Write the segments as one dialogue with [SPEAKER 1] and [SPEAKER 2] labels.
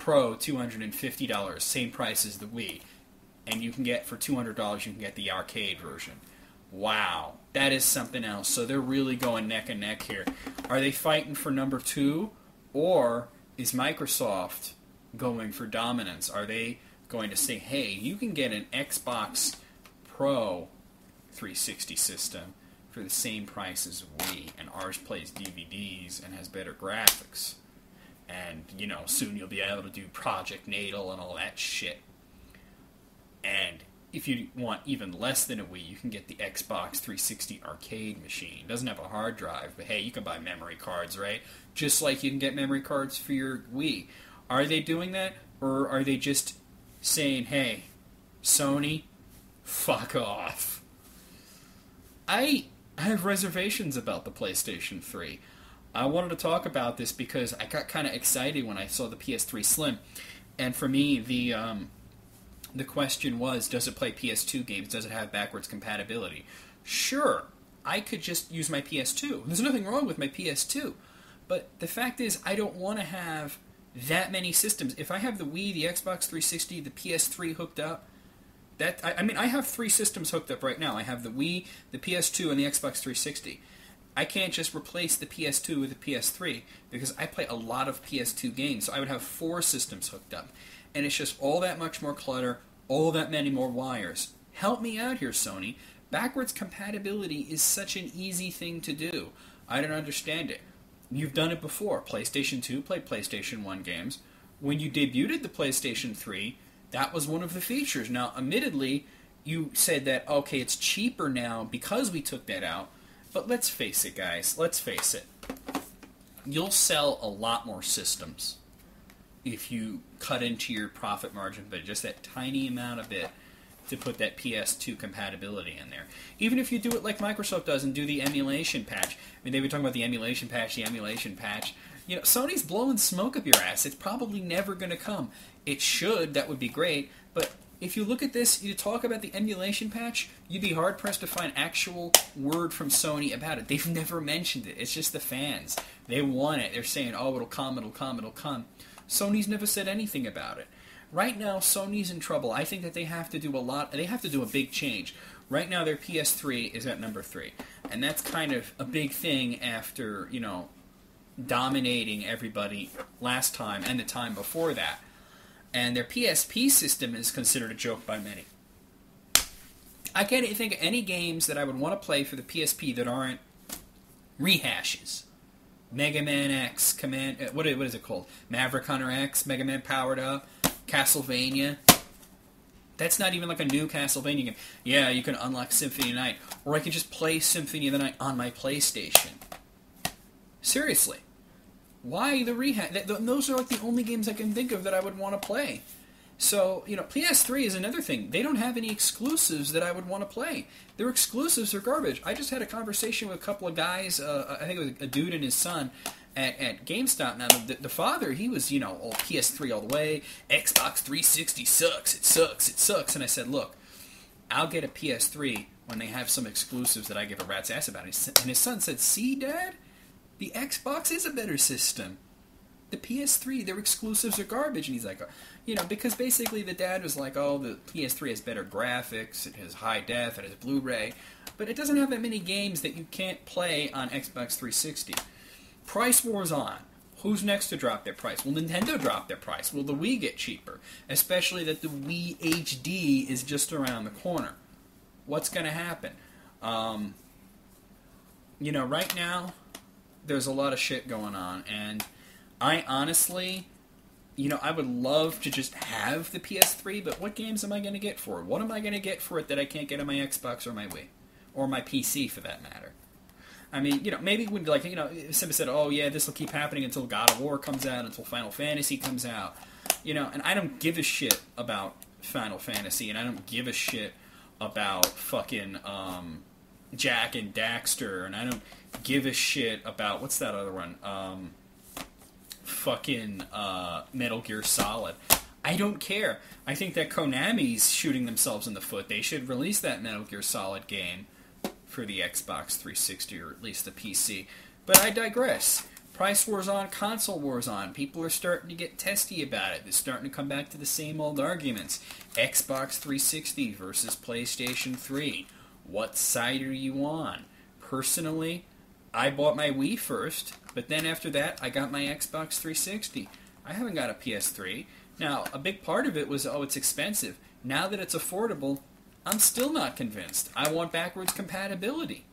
[SPEAKER 1] Pro, $250, same price as the Wii. And you can get, for $200, you can get the arcade version. Wow, that is something else. So they're really going neck and neck here. Are they fighting for number 2? Or is Microsoft going for dominance? Are they going to say, hey, you can get an Xbox Pro 360 system for the same price as Wii, and ours plays DVDs and has better graphics. And, you know, soon you'll be able to do Project Natal and all that shit. And if you want even less than a Wii, you can get the Xbox 360 arcade machine. It doesn't have a hard drive, but hey, you can buy memory cards, right? Just like you can get memory cards for your Wii. Are they doing that? Or are they just saying, hey, Sony, fuck off? I have reservations about the PlayStation 3. I wanted to talk about this because I got kind of excited when I saw the PS3 Slim. And for me, the question was, does it play PS2 games? Does it have backwards compatibility? Sure, I could just use my PS2. There's nothing wrong with my PS2. But the fact is, I don't want to have that many systems. If I have the Wii, the Xbox 360, the PS3 hooked up, I have 3 systems hooked up right now. I have the Wii, the PS2, and the Xbox 360. I can't just replace the PS2 with the PS3 because I play a lot of PS2 games. So I would have 4 systems hooked up. And it's just all that much more clutter, all that many more wires. Help me out here, Sony. Backwards compatibility is such an easy thing to do. I don't understand it. You've done it before. PlayStation 2 played PlayStation 1 games. When you debuted the PlayStation 3, that was one of the features. Now, admittedly, you said that, okay, it's cheaper now because we took that out. But let's face it, guys. Let's face it. You'll sell a lot more systems if you cut into your profit margin, but just that tiny amount of it to put that PS2 compatibility in there. Even if you do it like Microsoft does and do the emulation patch. I mean, they've been talking about the emulation patch. You know, Sony's blowing smoke up your ass. It's probably never going to come. It should. That would be great. But if you look at this, you talk about the emulation patch, you'd be hard-pressed to find actual word from Sony about it. They've never mentioned it. It's just the fans. They want it. They're saying, oh, it'll come, it'll come, it'll come. Sony's never said anything about it. Right now, Sony's in trouble. I think that they have to do a big change. Right now, their PS3 is at number 3. And that's kind of a big thing after, you know, dominating everybody last time and the time before that. And their PSP system is considered a joke by many. I can't think of any games that I would want to play for the PSP that aren't rehashes. Mega Man X, what is it called? Maverick Hunter X, Mega Man Powered Up, Castlevania. That's not even like a new Castlevania game. Yeah, you can unlock Symphony of the Night. Or I can just play Symphony of the Night on my PlayStation. Seriously. Why the rehash? Those are like the only games I can think of that I would want to play. So, you know, PS3 is another thing. They don't have any exclusives that I would want to play. Their exclusives are garbage. I just had a conversation with a couple of guys, I think it was a dude and his son, at GameStop. Now, the father, he was, you know, all PS3 all the way. Xbox 360 sucks. It sucks. It sucks. And I said, look, I'll get a PS3 when they have some exclusives that I give a rat's ass about. And his son said, see, Dad? The Xbox is a better system. The PS3, their exclusives are garbage. And he's like, you know, because basically the dad was like, oh, the PS3 has better graphics, it has high def, it has Blu-ray, but it doesn't have that many games that you can't play on Xbox 360. Pricewar's on. Who's next to drop their price? Will Nintendo drop their price? Will the Wii get cheaper? Especially that the Wii HD is just around the corner. What's going to happen? You know, right now, there's a lot of shit going on, and I honestly, you know, I would love to just have the PS3, but what games am I going to get for it? What am I going to get for it that I can't get on my Xbox or my Wii? Or my PC, for that matter? I mean, you know, maybe when, like, you know, somebody said, oh, yeah, this will keep happening until God of War comes out, until Final Fantasy comes out. You know, and I don't give a shit about Final Fantasy, and I don't give a shit about fucking Jack and Daxter, and I don't give a shit about, what's that other one? Metal Gear Solid. I don't care. I think that Konami's shooting themselves in the foot. They should release that Metal Gear Solid game for the Xbox 360, or at least the PC. But I digress. Price war's on, console war's on. People are starting to get testy about it. They're starting to come back to the same old arguments. Xbox 360 versus PlayStation 3. What side are you on? Personally, I bought my Wii first, but then after that, I got my Xbox 360. I haven't got a PS3. Now, a big part of it was, oh, it's expensive. Now that it's affordable, I'm still not convinced. I want backwards compatibility.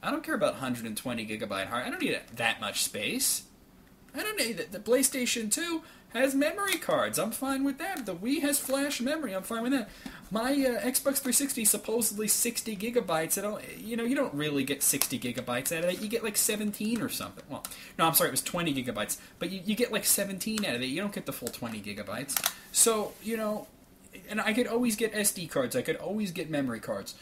[SPEAKER 1] I don't care about 120 gigabyte hard. I don't need that much space. I don't need that. The PlayStation 2 has memory cards. I'm fine with that. The Wii has flash memory. I'm fine with that. My Xbox 360 is supposedly 60 gigabytes. You don't really get 60 gigabytes out of it. You get like 17 or something. Well, no, I'm sorry, it was 20 gigabytes. But you get like 17 out of it. You don't get the full 20 gigabytes. So, and I could always get SD cards. I could always get memory cards.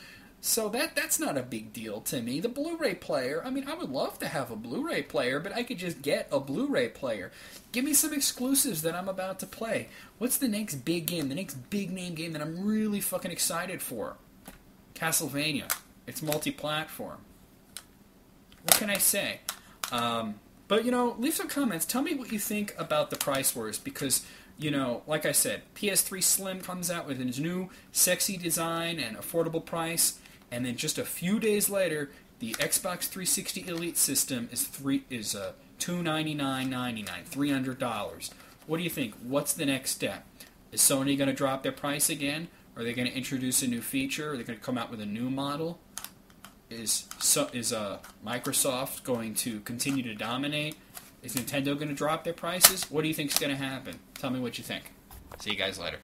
[SPEAKER 1] So that's not a big deal to me. The Blu-ray player, I mean, I would love to have a Blu-ray player, but I could just get a Blu-ray player. Give me some exclusives that I'm about to play. What's the next big game, the next big name game that I'm really fucking excited for? Castlevania. It's multi-platform. What can I say? But, leave some comments. Tell me what you think about the price wars, because, like I said, PS3 Slim comes out with its new sexy design and affordable price, and then just a few days later, the Xbox 360 Elite system is $299.99, $300. What do you think? What's the next step? Is Sony going to drop their price again? Are they going to introduce a new feature? Are they going to come out with a new model? Is Microsoft going to continue to dominate? Is Nintendo going to drop their prices? What do you think is going to happen? Tell me what you think. See you guys later.